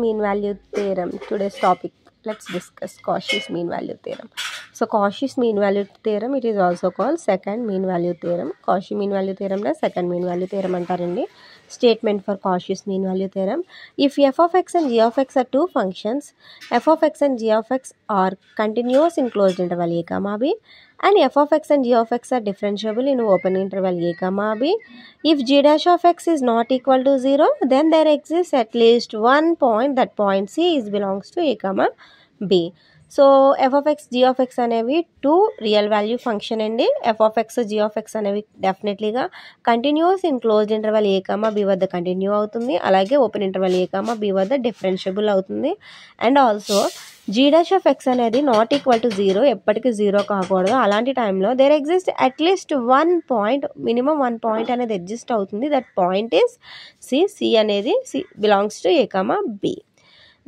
Mean value theorem. Today's topic, let's discuss Cauchy's mean value theorem. So Cauchy's mean value theorem, it is also called second mean value theorem. Cauchy mean value theorem la second mean value theorem antarandi. Statement for Cauchy's mean value theorem: if f of x and g of x are two functions, f of x and g of x are continuous in closed interval a comma b, and f of x and g of x are differentiable in open interval a comma b. If g dash of x is not equal to 0, then there exists at least one point, that point C belongs to a comma b. So F of X G of X అనేవి two real value function అండి. F of X G of X అనేవి డెఫినెట్లీగా continuous in closed interval A comma B వద్ద continue అవుతుంది, అలాగే open interval A comma B వద్ద differentiable అవుతుంది. And also G dash of X అనేది నాట్ ఈక్వల్ టు 0, ఎప్పటికీ 0 కాకూడదు. అలాంటి టైంలో there exist at least one point, minimum one point అనేది ఎగ్జిస్ట్ అవుతుంది. దట్ పాయింట్ ఈస్ సి అనేది belongs to A comma B.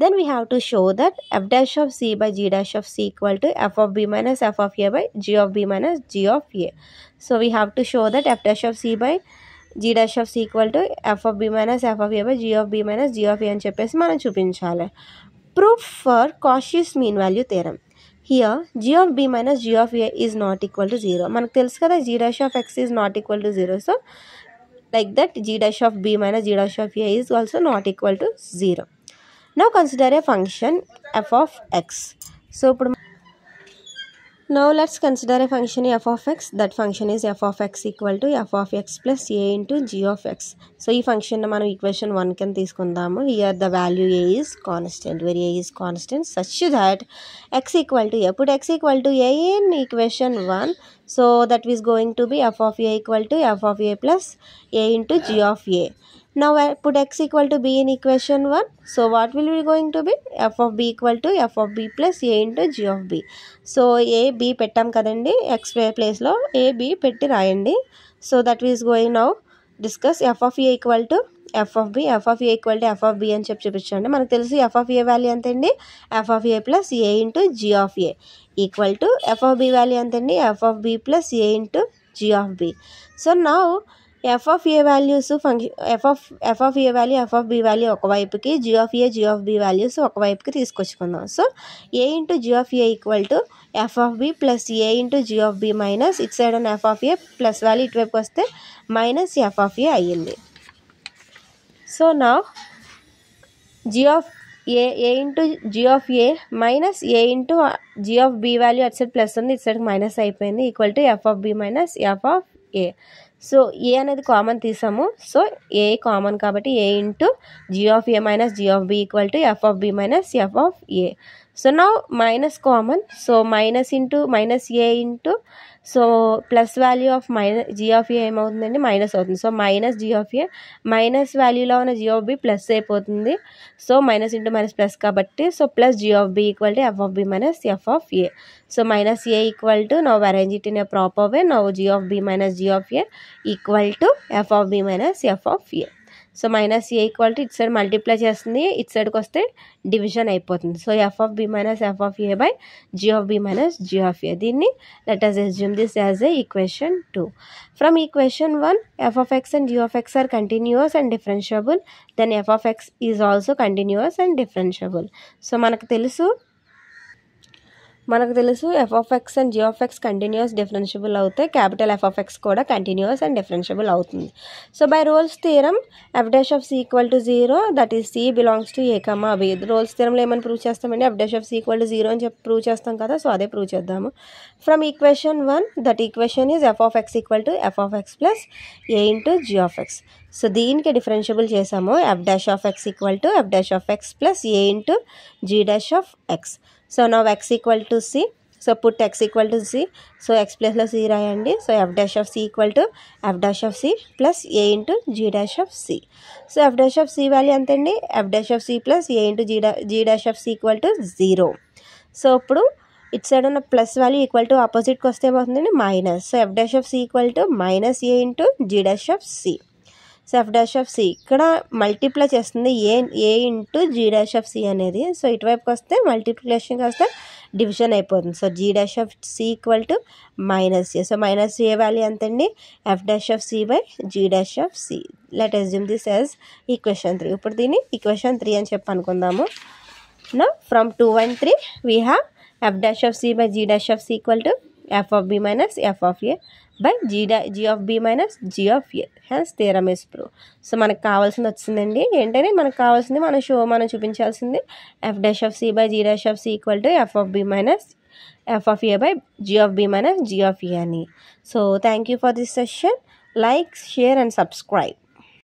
Then we have to show that f dash of c by g dash of c equal to f of b minus f of a by g of b minus g of a. So we have to show that f dash of c by g dash of c equal to f of b minus f of a by g of b minus g of a అని చెప్పేసి మనం చూపించాలి. Proof for Cauchy's mean value theorem. Here g of b minus g of a is not equal to 0. మనకు తెలుసు కదా g dash of x is not equal to 0. So like that g dash of b minus g dash of a is also not equal to 0. Now consider a function f of x. So now let's consider a function f of x. That function is f of x equal to f of x plus a into g of x. So ఈ function మనం equation 1 కింద తీసుకుందాము. Here the value a is constant, where a is constant such that x equal to a. Put x equal to a in equation 1. So that is going to be f of a equal to f of a plus a into g of a. Now put x equal to b in equation 1. So what will be going to be? F of b equal to f of b plus a into g of b. So a b పెట్టాం కదండి, x place లో a b పెట్టి రాయండి. So that is going now discuss f of a equal to f of b, f of a equal to f of b అని చూపించండి. మనకు తెలుసు f of a value ఎంతండి, f of a plus a into g of a equal to f of b value ఎంతండి, f of b plus a into g of b. So now f of a values f of a value f of b value ఒకవైపుకి, g of a g of b values ఒకవైపుకి తీసుకొచ్చుకుందాం. So a into g of a equal to f of b plus a into g of b minus ఇటు side ఉన్న f of a plus value ఇటువైపుకి వస్తే minus f of a అయ్యింది. So నా g of a into g of a minus a into g of b value అటు side plus ఉంది, ఇటు side minus అయిపోయింది, equal to f of b minus f of a. So A అనేది common తీసాము, so A common కాబట్టి A into G of A minus G of B equal to F of B minus F of A. So నా minus common, so minus into minus A into so plus value of minus G of A ఏమవుతుందండి, minus అవుతుంది. So minus G of A minus వాల్యూలో ఉన్న G of B plus అయిపోతుంది. So minus into minus plus కాబట్టి so plus G of B equal to F of B minus F of A. So minus A equal to now arrange it in a proper way. Now G of B minus G of A equal to F of B minus F of A. So minus A equal to ఇటు side multiply చేస్తుంది, ఇటు సైడ్కి వస్తే division అయిపోతుంది. So F of B minus F of A by G of B minus G of A. దీన్ని let us assume this as a equation 2. From equation 1, f of x and g of x are continuous and differentiable. Then f of x is also continuous and differentiable. So మనకు తెలుసు F of X and G of X continuous differentiable అవుతాయి, capital F of X కూడా continuous and differentiable అవుతుంది. So by Rolle's theorem F dash of C equal to 0, that is C belongs to A comma B. Rolle's థియరంలో ఏమని prove చేస్తామండి, F dash of C equal to 0 అని చెప్పి prove చేస్తాం కదా, so అదే prove చేద్దాము. From equation 1, that equation is f of x equal to F of x plus A into G of x. So దీనికి డిఫరెన్షియబుల్ చేసాము, f dash of x equal to f dash of x plus A into G dash of x. So now x equal to c. So put x equal to c. So x ప్లస్లో c రాయండి. So F dash of C equal to f dash of C plus A into G dash of C. So F dash of C value ఎంతండి, F dash of C plus A into G dash of C equal to 0. So ఇప్పుడు ఇటు side ఉన్న plus value equal to ఆపోజిట్కి వస్తే ఏమవుతుందండి, minus. So F dash of C equal to minus A into G dash of C. So F dash of C ఇక్కడ multiply చేస్తుంది A into G dash of C అనేది. So ఇటువైపుకి వస్తే మల్టిప్లికేషన్కి వస్తే డివిజన్ అయిపోతుంది. So G dash of C equal to minus A. So minus A value ఎంతండి, F dash of C by G dash of C. Let assume this as equation 3. ఇప్పుడు దీన్ని equation 3 అని చెప్పి అనుకుందాము. Now from 2 and 3 we have f dash of c by g dash of c equal to f of b minus f of a by g of b minus g of a. Hence theorem is proved. So మనకు కావాల్సింది వచ్చిందండి. ఏంటంటే మనకు కావాల్సింది మనం చూపించాల్సింది f dash of c by g dash of c equal to f of b minus f of a by g of b minus g of a అని. So thank you for this session. Like, share and subscribe.